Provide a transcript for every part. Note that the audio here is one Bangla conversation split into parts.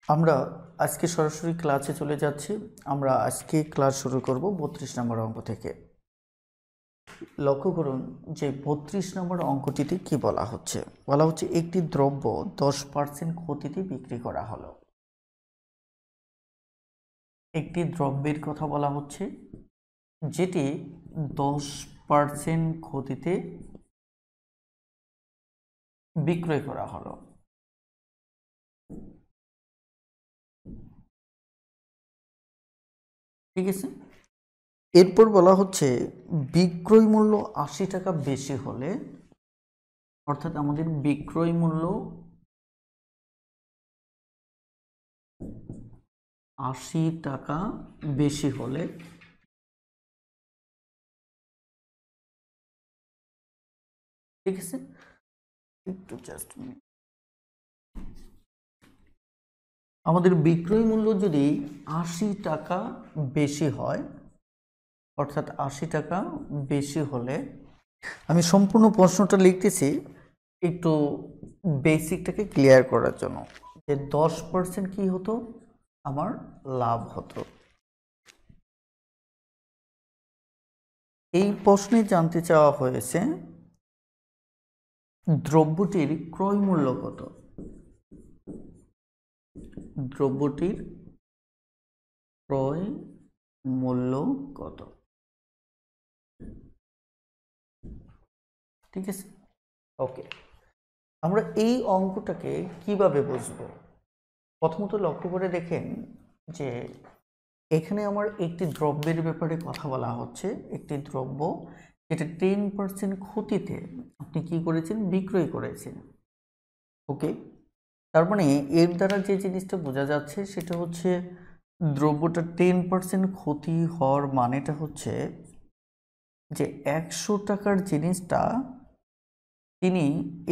আমরা আজকে সরাসরি ক্লাসে চলে যাচ্ছি। আমরা আজকে ক্লাস শুরু করব 32 নম্বর অঙ্ক থেকে। লক্ষ্য করুন যে 32 নম্বর অঙ্কটিতে কি বলা হচ্ছে। বলা হচ্ছে একটি দ্রব্য 10% ক্ষতিতে বিক্রি করা হলো। একটি দ্রব্যের কথা বলা হচ্ছে যেটি 10% ক্ষতিতে বিক্রয় করা হলো। ঠিক আছে, এরপর বলা হচ্ছে বিক্রয় মূল্য 80 টাকা বেশি হলে, অর্থাৎ আমাদের বিক্রয় মূল্য 80 টাকা বেশি হলে ঠিক আছে, একটু জাস্ট আমাদের বিক্রয় মূল্য যদি 80 টাকা বেশি হয়, অর্থাৎ 80 টাকা বেশি হলে, আমি সম্পূর্ণ প্রশ্নটা লিখতেছি একটু বেসিকটাকে ক্লিয়ার করার জন্য, যে 10% কি হতো, আমার লাভ হতো। এই প্রশ্নে জানতে চাওয়া হয়েছে দ্রব্যটির ক্রয় মূল্য কত। দ্রব্যটির ক্রয় মূল্য কত, ঠিক আছে। ওকে, আমরা এই অঙ্কটাকে কিভাবে বুঝবো? প্রথমত লক্ষ্য করে দেখেন যে এখানে আমার একটি দ্রব্যের ব্যাপারে কথা বলা হচ্ছে। একটি দ্রব্য যেটা 10% ক্ষতিতে আপনি কি করেছেন, বিক্রয় করেছেন। ওকে, তার মানে এর দ্বারা যে জিনিসটা বোঝা যাচ্ছে সেটা হচ্ছে দ্রব্যটা 10% ক্ষতি হওয়ার মানেটা হচ্ছে যে 100 টাকার জিনিসটা তিনি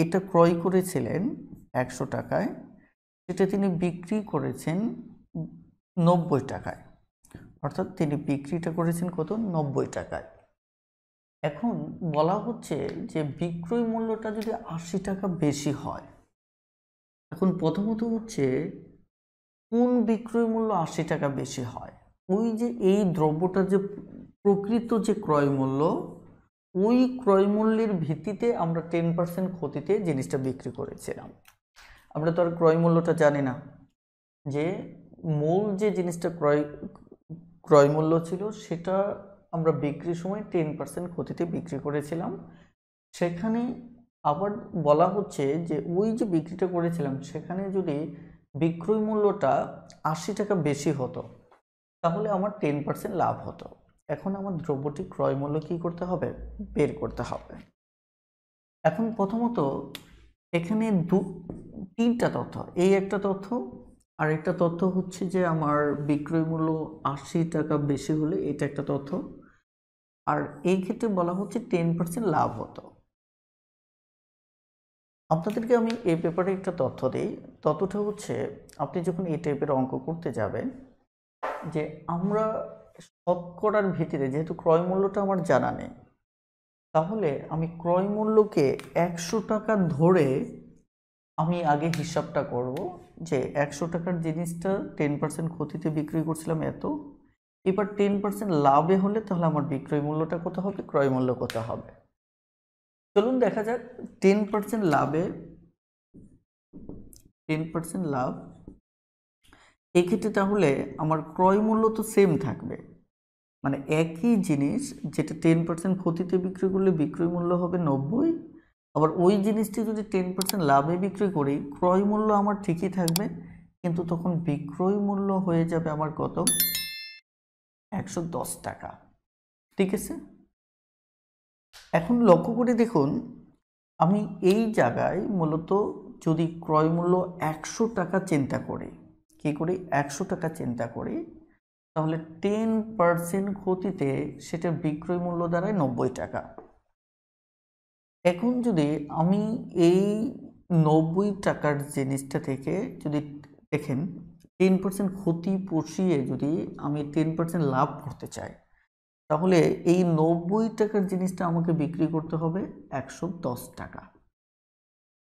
এটা ক্রয় করেছিলেন 100 টাকায়, সেটা তিনি বিক্রি করেছেন 90 টাকায়, অর্থাৎ তিনি বিক্রিটা করেছেন কত, 90 টাকায়। এখন বলা হচ্ছে যে বিক্রয় মূল্যটা যদি 80 টাকা বেশি হয়, এখন প্রথমত হচ্ছে কোন বিক্রয় মূল্য 80 টাকা বেশি হয়, ওই যে এই দ্রব্যটার যে প্রকৃত যে ক্রয় মূল্য, ওই ক্রয় মূল্যের ভিত্তিতে আমরা 10% ক্ষতিতে জিনিসটা বিক্রি করেছিলাম। আমরা তো আর ক্রয় মূল্যটা জানি না, যে মূল যে জিনিসটা ক্রয় মূল্য ছিল সেটা আমরা বিক্রির সময় 10% ক্ষতিতে বিক্রি করেছিলাম। সেখানে আবার বলা হচ্ছে যে ওই যে বিক্রিটা করেছিলাম সেখানে যদি বিক্রয় মূল্যটা 80 টাকা বেশি হতো তাহলে আমার 10% লাভ হতো। এখন আমার দ্রব্যটি ক্রয় মূল্য কি করতে হবে, বের করতে হবে। এখন প্রথমত এখানে তিনটা তথ্য, এই একটা তথ্য, আর একটা তথ্য হচ্ছে যে আমার বিক্রয় মূল্য 80 টাকা বেশি হলে, এটা একটা তথ্য। আর এই ক্ষেত্রে বলা হচ্ছে 10% লাভ হতো। আপনাদেরকে আমি এই ব্যাপারে একটা তথ্য দিই। তথ্যটা হচ্ছে আপনি যখন এই টাইপের অঙ্ক করতে যাবেন, যে আমরা শতকরার ভিত্তিতে, যেহেতু ক্রয় মূল্যটা আমার জানা নেই, তাহলে আমি ক্রয় মূল্যকে 100 টাকা ধরে আমি আগে হিসাবটা করব, যে 100 টাকার জিনিসটা 10% ক্ষতিতে বিক্রি করছিলাম এত, এবার 10% লাভে হলে তাহলে আমার বিক্রয় মূল্যটা কত হবে, ক্রয় মূল্য কত হবে। চলুন দেখা যাক 10% লাভে, 10% লাভ, এক্ষেত্রে তাহলে আমার ক্রয় মূল্য তো সেম থাকবে, মানে একই জিনিস যেটা 10% ক্ষতিতে বিক্রি করলে বিক্রয় মূল্য হবে 90, আবার ওই জিনিসটি যদি 10% লাভে বিক্রি করি ক্রয় মূল্য আমার ঠিকই থাকবে, কিন্তু তখন বিক্রয় মূল্য হয়ে যাবে আমার কত, 110 টাকা। ঠিক আছে, এখন লক্ষ্য করে দেখুন আমি এই জায়গায় মূলত যদি ক্রয় মূল্য 100 টাকা চিন্তা করি, কি করি, 100 টাকা চিন্তা করি, তাহলে 10% ক্ষতিতে সেটা বিক্রয় মূল্য দাঁড়ায় 90 টাকা। এখন যদি আমি এই 90 টাকার জিনিসটা থেকে যদি দেখেন 10% ক্ষতি পুষিয়ে যদি আমি 10% লাভ করতে চাই, তাহলে এই 90 টাকার জিনিসটা আমাকে বিক্রি করতে হবে 110 টাকা।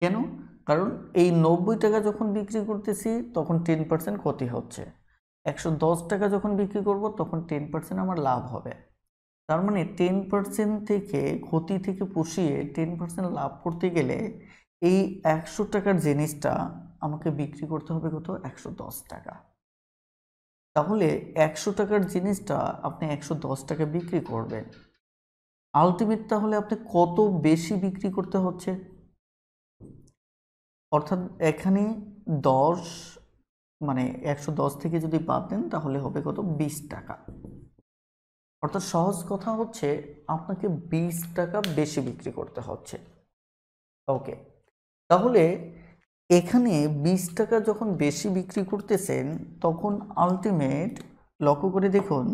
কেন? কারণ এই 90 টাকা যখন বিক্রি করতেছি তখন 10% ক্ষতি হচ্ছে, 110 টাকা যখন বিক্রি করব তখন 10% আমার লাভ হবে। তার মানে 10% থেকে ক্ষতি থেকে পুষিয়ে 10% লাভ করতে গেলে এই 100 টাকার জিনিসটা আমাকে বিক্রি করতে হবে কত? 110 টাকা। তাহলে 100 টাকার জিনিসটা আপনি 110 টাকা বিক্রি করবেন, আলটিমেট তাহলে আপনি কত বেশি বিক্রি করতে হচ্ছে? অর্থাৎ এখানে 10 মানে 110 থেকে যদি বাদ দেন তাহলে হবে কত? 20 টাকা। অর্থাৎ সহজ কথা হচ্ছে আপনাকে 20 টাকা বেশি বিক্রি করতে হচ্ছে। ওকে, তাহলে এখানে 20 টাকা যখন বেশি বিক্রি করতেছেন তখন আলটিমেট লক্ষ্য করে দেখুন,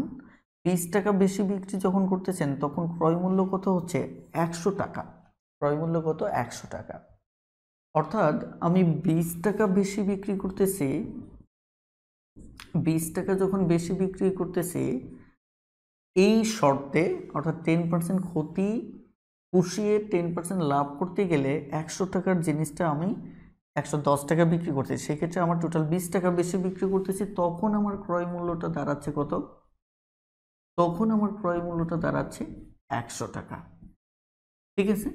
20 টাকা বেশি বিক্রি যখন করতেছেন তখন ক্রয় মূল্য কত হচ্ছে? 100 টাকা। ক্রয় মূল্য কত? 100 টাকা। অর্থাৎ আমি 20 টাকা বেশি বিক্রি করতেছি, 20 টাকা যখন বেশি বিক্রি করতেছি এই শর্তে, অর্থাৎ 10% ক্ষতি পুষিয়ে 10% লাভ করতে গেলে 100 টাকার জিনিসটা আমি 110 টাকা বিক্রি করতেছি, সেক্ষেত্রে আমার টোটাল 20 টাকা বেশি বিক্রি করতেছি, তখন আমার ক্রয় মূল্যটা দাঁড়াচ্ছে কত? তখন আমার ক্রয় মূল্যটা দাঁড়াচ্ছে 100 টাকা। ঠিক আছে,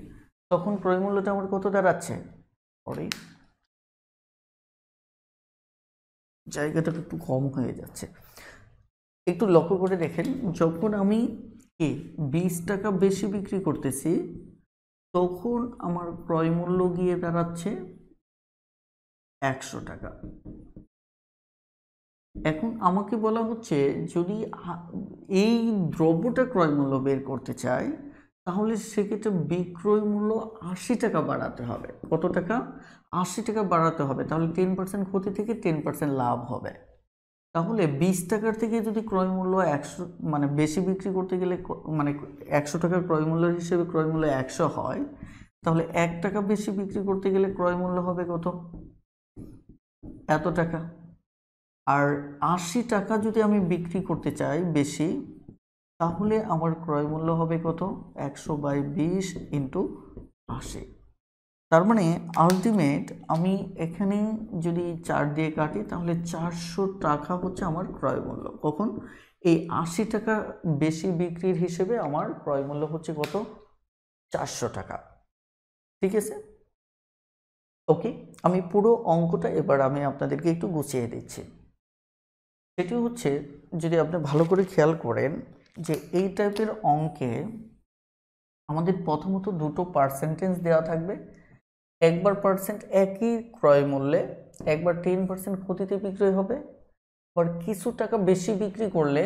তখন ক্রয় মূল্যটা আমার কত দাঁড়াচ্ছে? পরে জায়গাটা একটু কম হয়ে যাচ্ছে, একটু লক্ষ্য করে দেখেন, যখন আমি 20 টাকা বেশি বিক্রি করতেছি তখন আমার ক্রয় মূল্য গিয়ে দাঁড়াচ্ছে 100 টাকা। এখন আমাকে বলা হচ্ছে যদি এই দ্রব্যটা ক্রয় মূল্য বের করতে চাই তাহলে সেক্ষেত্রে বিক্রয় মূল্য 80 টাকা বাড়াতে হবে। কত টাকা? 80 টাকা বাড়াতে হবে, তাহলে 10% ক্ষতি থেকে 10% লাভ হবে। তাহলে 20 টাকার থেকে যদি ক্রয় মূল্য 100 মানে বেশি বিক্রি করতে গেলে মানে 100 টাকার ক্রয় মূল্য হিসেবে ক্রয় মূল্য 100 হয়, তাহলে 1 টাকা বেশি বিক্রি করতে গেলে ক্রয় মূল্য হবে কত? এত টাকা। আর 80 টাকা যদি আমি বিক্রি করতে চাই বেশি, তাহলে আমার ক্রয় মূল্য হবে কত? 100/20 × 80। তার মানে আলটিমেট আমি এখানে যদি 4 দিয়ে কাটি তাহলে 400 টাকা হচ্ছে আমার ক্রয় মূল্য। কখন? এই 80 টাকা বেশি বিক্রির হিসেবে আমার ক্রয় মূল্য হচ্ছে কত? 400 টাকা। ঠিক আছে, ওকে, আমি পুরো অঙ্কটা এবার আমি আপনাদেরকে একটু গুছিয়ে দিচ্ছি। সেটি হচ্ছে, যদি আপনি ভালো করে খেয়াল করেন যে এই টাইপের অঙ্কে আমাদের প্রথমত দুটো পার্সেন্টেজ দেওয়া থাকবে, একবার পার্সেন্ট একই ক্রয় মূল্যে, একবার 10% ক্ষতিতে বিক্রি হবে, আবার কিছু টাকা বেশি বিক্রি করলে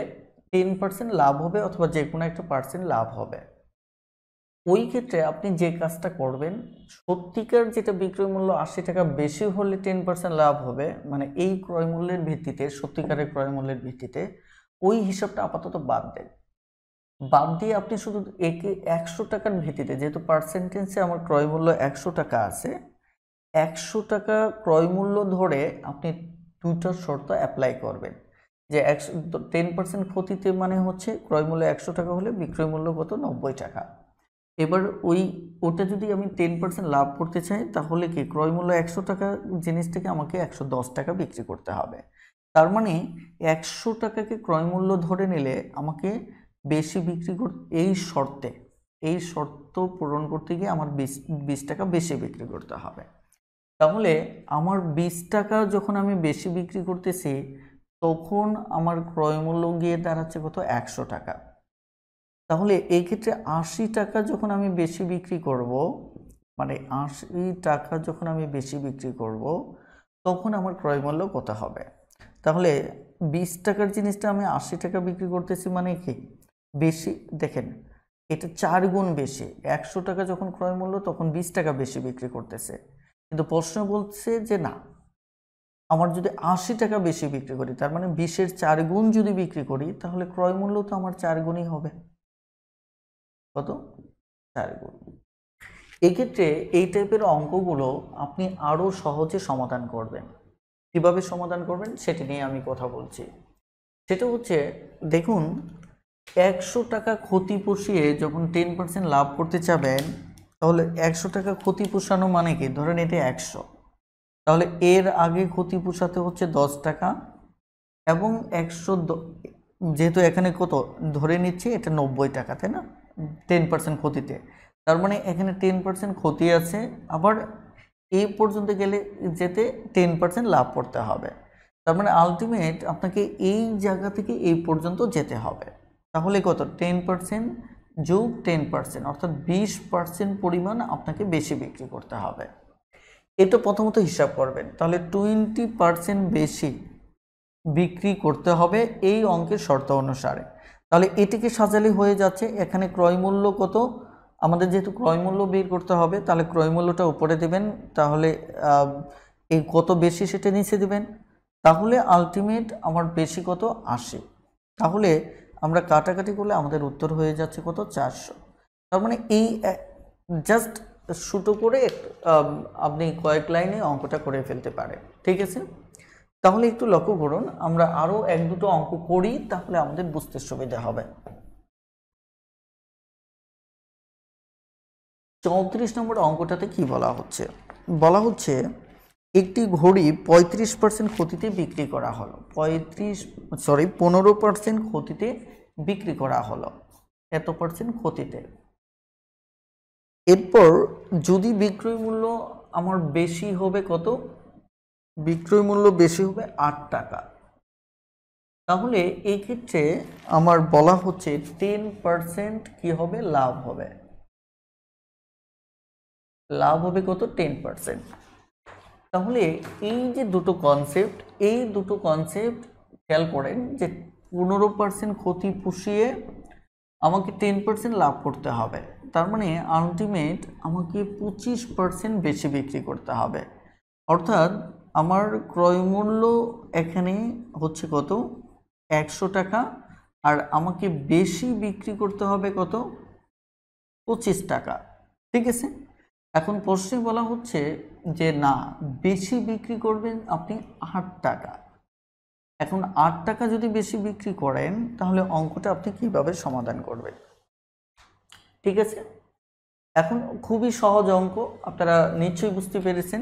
10% লাভ হবে অথবা যে কোনো একটা পার্সেন্ট লাভ হবে। ওই ক্ষেত্রে আপনি যে কাজটা করবেন, সত্যিকার যেটা বিক্রয় মূল্য 80 টাকা বেশি হলে 10% লাভ হবে, মানে এই ক্রয় মূল্যের ভিত্তিতে, সত্যিকারের ক্রয় মূল্যের ভিত্তিতে ওই হিসাবটা আপাতত বাদ দেন। বাদ দিয়ে আপনি শুধু একে 100 টাকার ভিত্তিতে, যেহেতু পার্সেন্টেজে আমার ক্রয় মূল্য 100 টাকা আছে, 100 টাকা ক্রয় মূল্য ধরে আপনি দুটো শর্ত অ্যাপ্লাই করবেন যে 10% ক্ষতিতে মানে হচ্ছে ক্রয় মূল্য 100 টাকা হলে বিক্রয় মূল্য কত? 90 টাকা। এবার ওটা যদি আমি 10% লাভ করতে চাই তাহলে কি ক্রয় মূল্য 100 টাকা জিনিসটাকে আমাকে 110 টাকা বিক্রি করতে হবে। তার মানে 100 টাকাকে ক্রয় মূল্য ধরে নিলে আমাকে বেশি বিক্রি করতে, এই শর্ত পূরণ করতে গিয়ে আমার 20 টাকা বেশি বিক্রি করতে হবে। তাহলে আমার 20 টাকা যখন আমি বেশি বিক্রি করতেছি তখন আমার ক্রয় মূল্য গিয়ে দাঁড়াচ্ছে কত? 100 টাকা। তাহলে এই ক্ষেত্রে 80 টাকা যখন আমি বেশি বিক্রি করব, মানে 80 টাকা যখন আমি বেশি বিক্রি করব তখন আমার ক্রয় মূল্য কত হবে? তাহলে 20 টাকার জিনিসটা আমি 80 টাকা বিক্রি করতেছি মানে কি বেশি, দেখেন এটা 4 গুণ বেশি। 100 টাকা যখন ক্রয় মূল্য তখন 20 টাকা বেশি বিক্রি করতেছে, কিন্তু প্রশ্ন বলছে যে না, আমার যদি 80 টাকা বেশি বিক্রি করি, তার মানে 20-এর 4 গুণ যদি বিক্রি করি তাহলে ক্রয় মূল্য তো আমার 4 গুণই হবে। কত? 4 গুণ। এক্ষেত্রে এই টাইপের অঙ্কগুলো আপনি আরও সহজে সমাধান করবেন। কিভাবে সমাধান করবেন সেটি নিয়ে আমি কথা বলছি। সেটা হচ্ছে, দেখুন 100 টাকা ক্ষতি পুষিয়ে যখন 10% লাভ করতে চাবেন, তাহলে 100 টাকা ক্ষতি পুষানো মানে কি? ধরেন এটা 100, তাহলে এর আগে ক্ষতি পোষাতে হচ্ছে 10 টাকা এবং 100, যেহেতু এখানে কত ধরে নিচ্ছি এটা 90 টাকা, তাই না, 10% ক্ষতিতে। তার মানে এখানে 10% ক্ষতি আছে, আবার এই পর্যন্ত গেলে যেতে 10% লাভ করতে হবে। তার মানে আলটিমেট আপনাকে এই জায়গা থেকে এই পর্যন্ত যেতে হবে। তাহলে কত 10% যোগ 10%, অর্থাৎ 20% পরিমাণ আপনাকে বেশি বিক্রি করতে হবে। এটা প্রথমত হিসাব করবেন। তাহলে 20% বেশি বিক্রি করতে হবে এই অঙ্কের শর্ত অনুসারে। তাহলে এটিকে সাজালে হয়ে যাচ্ছে, এখানে ক্রয় মূল্য কত, আমাদের যেহেতু ক্রয় মূল্য বের করতে হবে, তাহলে ক্রয় মূল্যটা উপরে দেবেন, তাহলে এই কত বেশি সেটা নিচে দেবেন। তাহলে আলটিমেট আমার বেশি কত 80। তাহলে আমরা কাটাকাটি করলে আমাদের উত্তর হয়ে যাচ্ছে কত 400। তার মানে এই জাস্ট শুটো করে আপনি কয়েক লাইনে অঙ্কটা করে ফেলতে পারেন। ঠিক আছে, তাহলে একটু লক্ষ্য করুন, আমরা আরো 1-2টো অঙ্ক করি, তাহলে আমাদের বুঝতে সুবিধা হবে। 34 নম্বর অঙ্কটাতে কি বলা হচ্ছে, বলা হচ্ছে একটি ঘড়ি 35% ক্ষতিতে বিক্রি করা হলো, 15% ক্ষতিতে বিক্রি করা হলো, এত পার্সেন্ট ক্ষতিতে। এরপর যদি বিক্রয় মূল্য আমার বেশি হবে কত, বিক্রয় মূল্য বেশি হবে 8 টাকা, তাহলে এই ক্ষেত্রে আমার বলা হচ্ছে 10% কি হবে, লাভ হবে। লাভ হবে কত 10%। তাহলে এই যে দুটো কনসেপ্ট, এই দুটো কনসেপ্ট খেয়াল করেন যে 15% ক্ষতি পুষিয়ে আমাকে 10% লাভ করতে হবে। তার মানে আলটিমেট আমাকে 25% বেশি বিক্রি করতে হবে, অর্থাৎ আমার ক্রয় মূল্য এখানে হচ্ছে কত 100 টাকা, আর আমাকে বেশি বিক্রি করতে হবে কত 25 টাকা। ঠিক আছে, এখন প্রশ্নে বলা হচ্ছে যে না, বেশি বিক্রি করবেন আপনি 8 টাকা। এখন 8 টাকা যদি বেশি বিক্রি করেন, তাহলে অঙ্কটা আপনি কিভাবে সমাধান করবেন? ঠিক আছে, এখন খুবই সহজ অঙ্ক, আপনারা নিশ্চয়ই বুঝতে পেরেছেন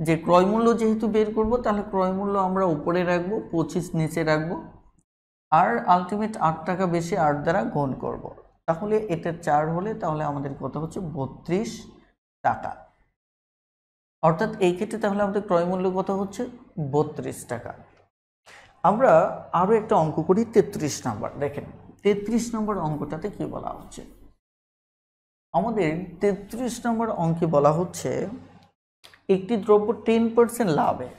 যে ক্রয় মূল্য যেহেতু বের করব, তাহলে ক্রয় মূল্য আমরা উপরে রাখবো, 25 নিচে রাখবো, আর আলটিমেট 8 টাকা বেশি 8 দ্বারা গুণ করব। তাহলে এটা 4 হলে তাহলে আমাদের কত হচ্ছে 32 টাকা, অর্থাৎ এই ক্ষেত্রে তাহলে আমাদের ক্রয় মূল্য কত হচ্ছে 32 টাকা। আমরা আরো একটা অঙ্ক করি 33 নম্বর। দেখেন 33 নম্বর অঙ্কটাতে কি বলা হচ্ছে, আমাদের 33 নম্বর অঙ্কে বলা হচ্ছে একটি দ্রব্য 10% লাভে,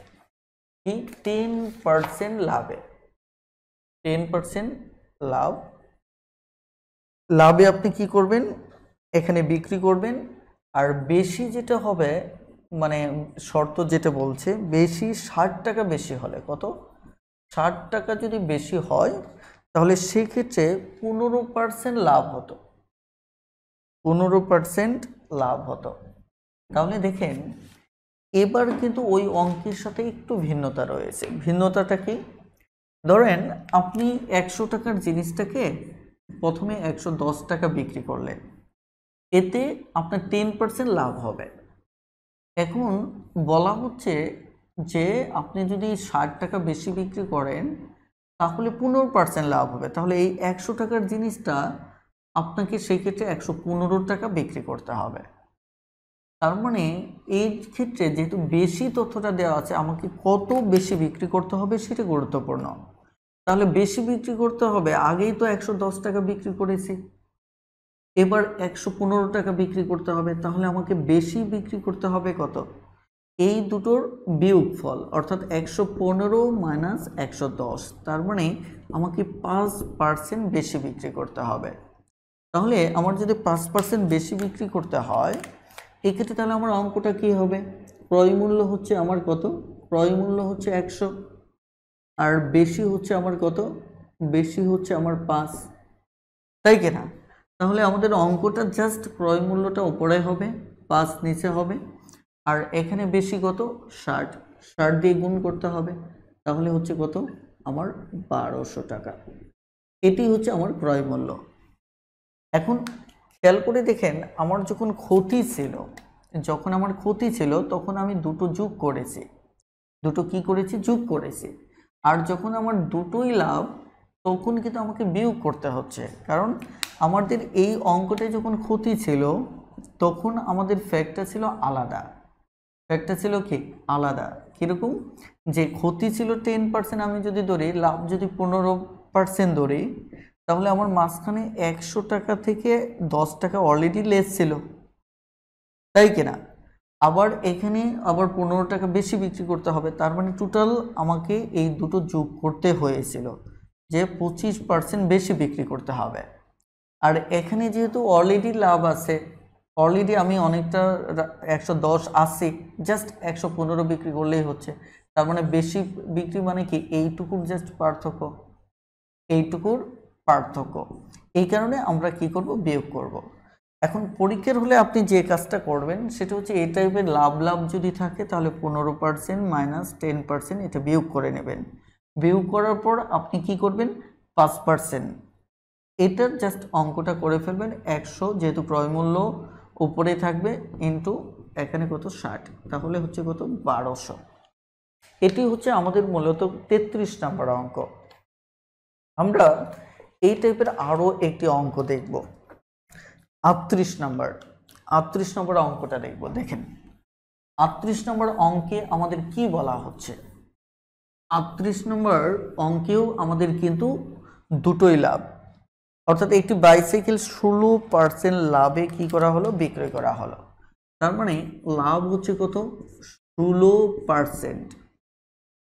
কি 10% লাভে, 10% লাভ, লাভে আপনি কি করবেন, এখানে বিক্রি করবেন, আর বেশি যেটা হবে মানে শর্ত যেটা বলছে বেশি 60 টাকা বেশি হলে, কত 60 টাকা যদি বেশি হয়, তাহলে সেক্ষেত্রে 15% লাভ হতো, 15% লাভ হতো। তাহলে দেখেন এবার কিন্তু ওই অঙ্কের সাথে একটু ভিন্নতা রয়েছে। ভিন্নতাটা কি, ধরেন আপনি 100 টাকার জিনিসটাকে প্রথমে 110 টাকা বিক্রি করলেন, এতে আপনার 10% লাভ হবে। এখন বলা হচ্ছে যে আপনি যদি 60 টাকা বেশি বিক্রি করেন, তাহলে 15% লাভ হবে। তাহলে এই 100 টাকার জিনিসটা আপনাকে সেই ক্ষেত্রে 115 টাকা বিক্রি করতে হবে। তার মানে এই ক্ষেত্রে যেহেতু বেশি তথ্যটা দেওয়া আছে, আমাকে কত বেশি বিক্রি করতে হবে সেটা গুরুত্বপূর্ণ। তাহলে বেশি বিক্রি করতে হবে, আগেই তো 110 টাকা বিক্রি করেছি, এবার 115 টাকা বিক্রি করতে হবে, তাহলে আমাকে বেশি বিক্রি করতে হবে কত, এই দুটোর বিয়োগফল, অর্থাৎ 115 মাইনাস 110, তার মানে আমাকে 5% বেশি বিক্রি করতে হবে। তাহলে আমার যদি 5% বেশি বিক্রি করতে হয়, এক্ষেত্রে তাহলে আমার অঙ্কটা কি হবে, ক্রয় মূল্য হচ্ছে আমার কত, ক্রয় মূল্য হচ্ছে 100, আর বেশি হচ্ছে আমার কত, বেশি হচ্ছে আমার 5, তাই কিনা? তাহলে আমাদের অঙ্কটা জাস্ট ক্রয় মূল্যটা উপরে হবে, 5 নিচে হবে, আর এখানে বেশি কত 60, 60 দিয়ে গুণ করতে হবে, তাহলে হচ্ছে কত আমার 1200 টাকা। এটি হচ্ছে আমার ক্রয় মূল্য। এখন খেয়াল করে দেখেন, আমার যখন ক্ষতি ছিল, তখন আমি দুটো যোগ করেছি, দুটো কি করেছি, যোগ করেছি। আর যখন আমার দুটোই লাভ তখন কিন্তু আমাকে বিয়োগ করতে হচ্ছে, কারণ আমাদের এই অঙ্কটায় যখন ক্ষতি ছিল তখন আমাদের ফ্যাক্টটা ছিল আলাদা। ফ্যাক্টটা ছিল কি আলাদা, কীরকম, যে ক্ষতি ছিল 10%, আমি যদি ধরি লাভ যদি 15% ধরি, তাহলে আমার মাঝখানে 100 টাকা থেকে 10 টাকা অলরেডি লেস ছিল, তাই কিনা। আবার এখানে আবার 15 টাকা বেশি বিক্রি করতে হবে, তার মানে টোটাল আমাকে এই দুটো যোগ করতে হয়েছিল যে 25% বেশি বিক্রি করতে হবে। আর এখানে যেহেতু অলরেডি লাভ আছে, অলরেডি আমি অনেকটা 110 আছে, জাস্ট 115 বিক্রি করলেই হচ্ছে, তার মানে বেশি বিক্রি মানে কি এইটুকুর জাস্ট পার্থক্য, এইটুকুর পার্থক্য। এই কারণে আমরা কি করব, বিয়োগ করব। এখন পরীক্ষার হলে আপনি যে কাজটা করবেন সেটা হচ্ছে এই টাইপের লাভ লাভ যদি থাকে তাহলে 15% মাইনাস 10% এটা বিয়োগ করে নেবেন। বিয়োগ করার পর আপনি কি করবেন, 5%, এটার জাস্ট অঙ্কটা করে ফেলবেন। 100 যেহেতু ক্রয়মূল্য উপরে থাকবে ইন্টু এখানে কত 60, তাহলে হচ্ছে কত 1200। এটি হচ্ছে আমাদের মূলত 33 নম্বর অঙ্ক। আমরা এই টাইপের আরও একটি অঙ্ক দেখব, 38 নম্বর অঙ্কটা দেখব। দেখেন 38 নম্বর অঙ্কে আমাদের কি বলা হচ্ছে, 38 নম্বর অঙ্কেও আমাদের কিন্তু দুটোই লাভ, অর্থাৎ একটি বাইসাইকেল 16% লাভে কি করা হলো, বিক্রয় করা হলো। তার মানে লাভ হচ্ছে কত, 16%।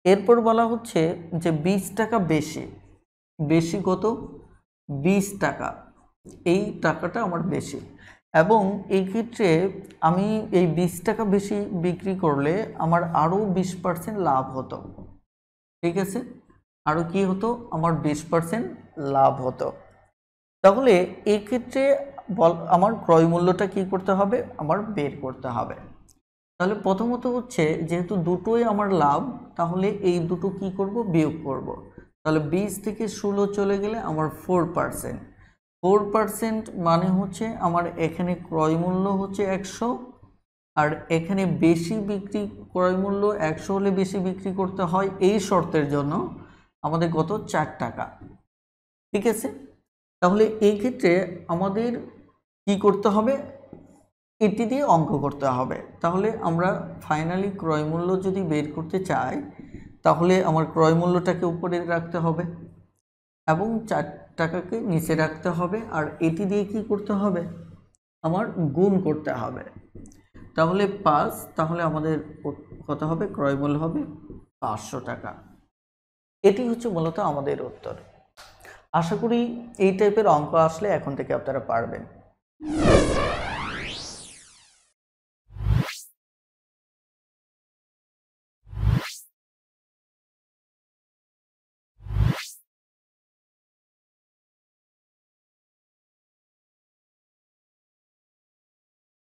এরপর বলা হচ্ছে যে 20 টাকা বেশি, বেশি কত, 20 টাকা, এই টাকাটা আমার বেশি, এবং এই ক্ষেত্রে আমি এই 20 টাকা বেশি বিক্রি করলে আমার আরও 20% লাভ হতো, ঠিক আছে, আরও কি হতো, আমার 20% লাভ হতো। তাহলে এই ক্ষেত্রে আমার ক্রয় মূল্যটা কি করতে হবে, আমার বের করতে হবে। তাহলে প্রথমত হচ্ছে যেহেতু দুটোই আমার লাভ, তাহলে এই দুটো কি করব, বিয়োগ করব। তাহলে 20 থেকে 16 চলে গেলে আমার 4% মানে হচ্ছে আমার এখানে ক্রয় মূল্য হচ্ছে 100, আর এখানে বেশি বিক্রি, ক্রয় মূল্য 100 হলে বেশি বিক্রি করতে হয় এই শর্তের জন্য আমাদের কত, 4 টাকা, ঠিক আছে। তাহলে এই ক্ষেত্রে আমাদের কি করতে হবে, এটি দিয়ে অঙ্ক করতে হবে। তাহলে আমরা ফাইনালি ক্রয় মূল্য যদি বের করতে চাই তাহলে আমার ক্রয় মূল্যটাকে উপরে রাখতে হবে এবং 4 টাকাকে নিচে রাখতে হবে, আর এটি দিয়ে কি করতে হবে, আমার গুণ করতে হবে। তাহলে 5, তাহলে আমাদের কত হবে, ক্রয় মূল্য হবে 500 টাকা। এটি হচ্ছে মূলত আমাদের উত্তর। আশা করি এই টাইপের অঙ্ক আসলে এখন থেকে আপনারা পারবেন।